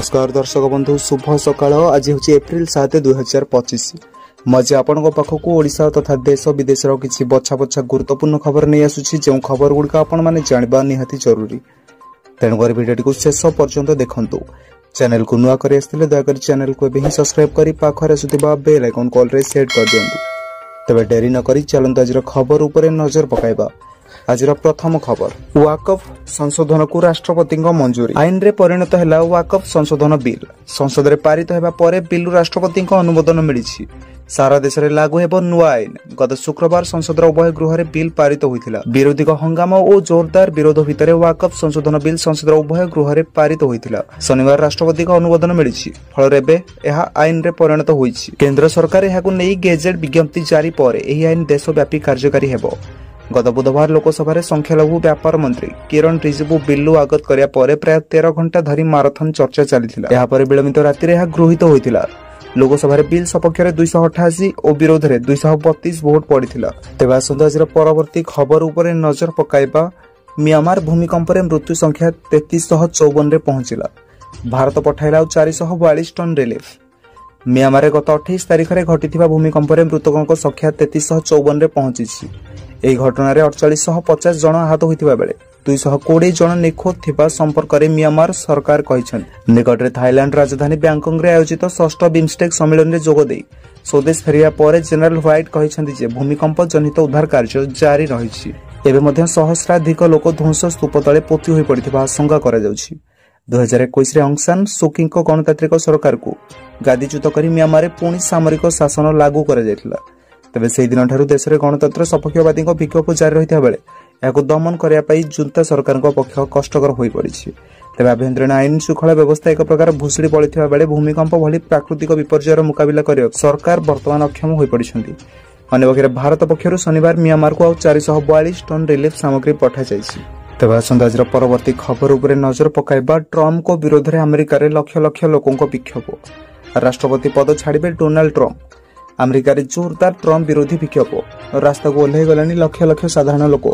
नमस्कार दर्शक बंधु शुभ सकाळ। आज हूँ एप्रिल 7 2025। मजे आपण पाखक ओडिशा तथा देश विदेश किसी बछा बछा गुरुत्वपूर्ण खबर नहीं आसुची जो खबर गुड़िक आपण मैंने जानवा निहाती जरूरी। तेणुकर भिडियोटी को शेष पर्यंत देखंतु। चैनल को नुआ कर दयाकोरी चैनल को एबे ही सब्सक्राइब करी पाखरे आसुथिबा बेल आइकन कॉल रे सेट कर दियंतु। तबे डेरी न करी चलंतु आज खबर उपरे नजर पकाइबा। आज प्रथम खबर वाकफ संशोधन को राष्ट्रपति मंजूरी। आईन रे परिणत है वाकफ संशोधन बिल। संसद रे पारित हेबा परे बिल राष्ट्रपति अनुमोदन मिली। सारा देश में लागू हेब नुआ आईन। गत शुक्रवार संसद उभय गृह रे बिल पारित होइथिला। विरोधी हंगामा और जोरदार विरोध भितर वाकफ संशोधन बिल संसद उभय गृह रे पारित होइथिला। शनिवार राष्ट्रपति अनुमोदन मिली। फल यह आईन रे परिणत होइछि। केंद्र सरकार यहाकु नै गेजेट विज्ञप्ति जारी पर एही आईन देशव्यापी कार्यकारी हेबो। गत बुधवार लोकसभा संख्यालघु व्यापार मंत्री किरण रिजिजू बिल्लू आगत करिया परे प्राय 13 घंटा धरी माराथन चर्चा चली। यापर विलंबित राति गृहीत होइथिला। लोकसभा बिल सपक्ष 288 और विरोध में 232 भोट पड़ा। तेज आसतु आज परवर्ती खबर उपरे नजर पकाइबा। म्यांमार भूमिकंप मृत्यु संख्या 3354 पहुंचला। भारत पठाइला 442 टन रिलीफ। म्यांमार गत 28 तारिख में घटी भूमिकंप मृतकों संख्या 3354 पहुंची। यह घटन 4850 जन आहत होता बेले 220 जन निखोज थिबा संपर्क में म्यांमार सरकार कहछन। निकट में थाईलैंड राजधानी बैंकॉक रे आयोजित 6ठ बिम्स्टेक सम्मेलन में जोगदे स्वदेश फेरिया पर जनरल व्हाइट कहछन्ति जे भूमिकंप जनित उद्धार कार्य जारी रही। एवं सहस्राधिक लोक ध्वंस स्तूप तले पोती होई पड़िथिबा आशंका करा जाउछि। 2021 रे ऑंग सान सुकी गणतांत्रिक सरकार को गादीच्युत कर म्यांमार पुणी सामरिक शासन लागू करा जायथिला। तेज से दिन ठारू देश में गणतंत्र सपक्षवादी विक्षोभ जारी रही बेले यह दमन करने जुंता सरकार पक्ष कष्टर हो पड़ी। तेज आभ्यंतरीण आईन श्रृंखला व्यवस्था एक प्रकार भूषुड़ी पड़ता बेले भूमिकंप भली प्राकृतिक विपर्ययर मुकाबला कर सरकार बर्तमान अक्षम हो पड़ी। अन्यपक्षे भारत पक्षर शनिवार म्यांमार को 442 टन रिलीफ सामग्री पठा जाइए। तेज आसंता आज परवर्ती खबर उपरे नजर पकाइबा। ट्रम्प को विरोध में अमेरिका लक्ष लक्ष लोकों विक्षोभ। राष्ट्रपति पद छाड़े डोनाल्ड ट्रम्प। अमेरिका रे जोरदार ट्रम्प विरोधी विक्षोभ। रास्ता को ओह्लई गलानी लक्ष लक्ष साधारण लोक।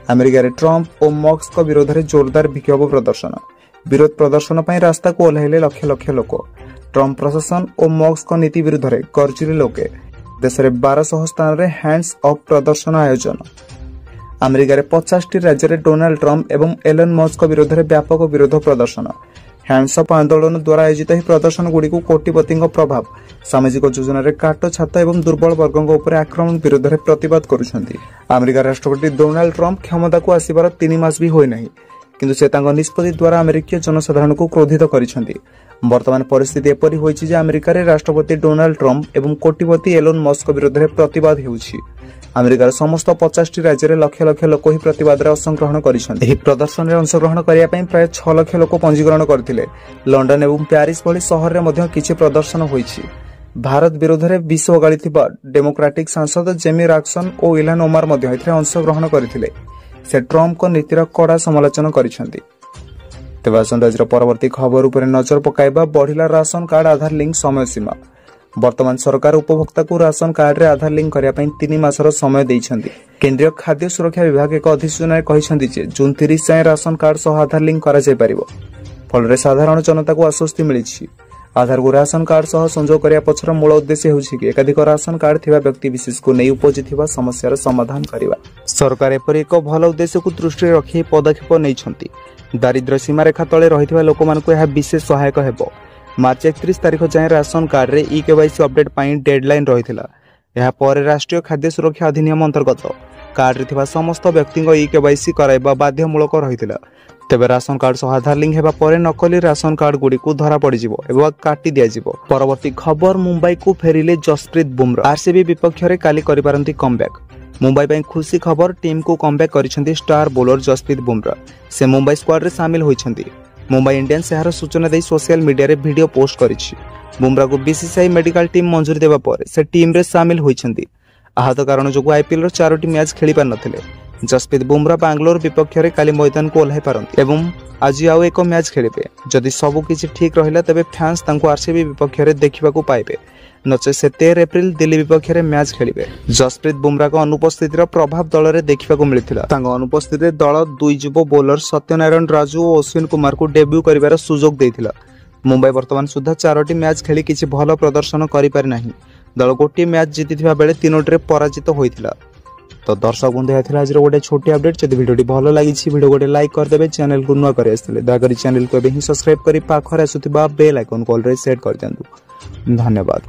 अमेरिका रे ट्रम्प और मस्क विरोध में जोरदार विक्षोभ प्रदर्शन। विरोध प्रदर्शन पर रास्ता को ओह्लैले लक्ष लक्ष लोक। ट्रम्प प्रशासन और मस्क नीति विरुद्ध में गर्जिले लोके। देश में 1200 स्थान में हैंड्स अप प्रदर्शन आयोजन। अमेरिका रे 50 राज्य में डोनाल्ड ट्रम्प एवं एलन मस्क विरोध में व्यापक विरोध प्रदर्शन। हैंड्स अप आंदोलन द्वारा आयोजित प्रदर्शन गुड़ी कोटिपति प्रभाव सामाजिक योजना काट छात एवं दुर्बल वर्गों उपर आक्रमण विरोध में प्रतिवाद करुछंती। अमेरिका राष्ट्रपति डोनाल्ड ट्रम्प क्षमता को आसबार 3 मास भी होई नहीं, किंतु से निष्पत्ति द्वारा अमेरिकीय जनसाधारण को क्रोधित करिसेंती। वर्तमान परिस्थिति एपरि होइछि जे अमेरिका रे राष्ट्रपति डोनाल्ड ट्रम्प एवं कोटिपति एलोन मस्क विरोध में प्रतिवाद हेउछि। अमेरिकार समस्त 50 राज्य में लक्ष लक्ष लोक ही प्रतिवाद में अंशग्रहण कर प्रदर्शन में अंशग्रहण करने प्राय 6 लाख लोक पंजीकरण करथिले। लंडन एवं प्यारिस भली शहर में किछि प्रदर्शन होइछि। भारत विरोध में विष ओगाड़ी डेमोक्रेटिक सांसद जेमी राक्सन और इलहान ओमार अंशग्रहण करथिले। से ट्रम्प को नीतिर कड़ा समालोचना करिसेंती। तेज आसंता आज परवर्ती खबर उपरे नजर पकाइबा। बढ़िला राशन कार्ड आधार लिंक समय सीमा। वर्तमान सरकार उपभोक्ता को राशन कार्ड रे आधार लिंक करने 3 मासर समय देइछन्ती। केंद्रीय खाद्य सुरक्षा विभाग एक अधिसूचना कहछन्ती जे जून 30 जाए राशन कार्ड सह आधार लिंक करा जाय परिबो। फल साधारण जनता को आश्वस्ति मिली। आधार को राशन कार्ड सह संजोग करने पछर मूल उद्देश्य होउछि कि एकाधिक राशन कार्ड थिबा व्यक्ति विशेष को नहीं उपजिथिबा समस्यार समाधान करिबा। सरकार एपरि एक भल उद्देश्य को दृष्टि रखी पदक्षेप नैछन्ती। दारिद्र्य सीमा रेखा तले रहिथिबा लोकमानकु यह विशेष सहायक हेबो। मार्च 31 तारिख जाए राशन कार्ड रे ई-केवाईसी अपडेट पाई डेडलाइन रहिथिला। यह पर राष्ट्रीय खाद्य सुरक्षा अधिनियम अंतर्गत कार्ड रे थिबा समस्त व्यक्ति ई-केवाईसी कराइबा बाध्यमूलक रहिथिला। तेबे राशन कार्ड सह आधार लिंक हेबा परे नकली राशन कार्ड गुडी को धरा पड़ी जिवो एवं काटी दिया जिवो। परवर्ती खबर मुंबई को फेरिले जसप्रीत बुमरा। आरसीबी विपक्ष रे काली करि पारंती कमबैक। मुंबई ପାଇଁ खुशी खबर। टीम को कमबैक करिसेंती स्टार बोलर जसप्रीत बुमरा। से मुंबई स्क्वाड रे शामिल होइछंती। मुंबई इंडियंस यार सूचना दे सोशल मीडिया रे वीडियो पोस्ट करिछि। बुमरा को बीसीसीआई मेडिकल टीम मंजूरी देबा पर से टीम रे शामिल होइछंती। आहत कारण जो आईपीएल रो 4टी मैच खेली पार नथिले। जसप्रीत बुमरा बैंगलोर विपक्ष में काली मैदान को ओह्लाई पारंती एवं आज आउ एक मैच खेलिबे। जदि सबु किछि ठीक रहिला तबे फैंस तांको आरसीबी विपक्ष में देखिबा को पाइबे। नचे से 13 एप्रिल दिल्ली विपक्ष में मैच खेलिबे। जसप्रीत बुमरा को अनुपस्थितिर प्रभाव दल में देखा मिलता। अनुपस्थित दल 2 युव बोलर सत्यनारायण राजू और अश्विन कुमार को डेब्यू कर सुजोग देथिला। मुंबई वर्तमान सुधा 4टी मैच खेली किसी भल प्रदर्शन करें दल गोटे मैच जीति बेले 3टी पराजित होता। तो दर्शक बंधु आज गोटे छोटी अपडेट। जब भिडियो भल लगी भिडियो गोटे लाइक करदे, चैनल को नुआ कर दयाकोरी चैनल को सब्सक्राइब कर पाखर आसुवा बेल आइकन को ऑल सेट कर दिंतु। धन्यवाद।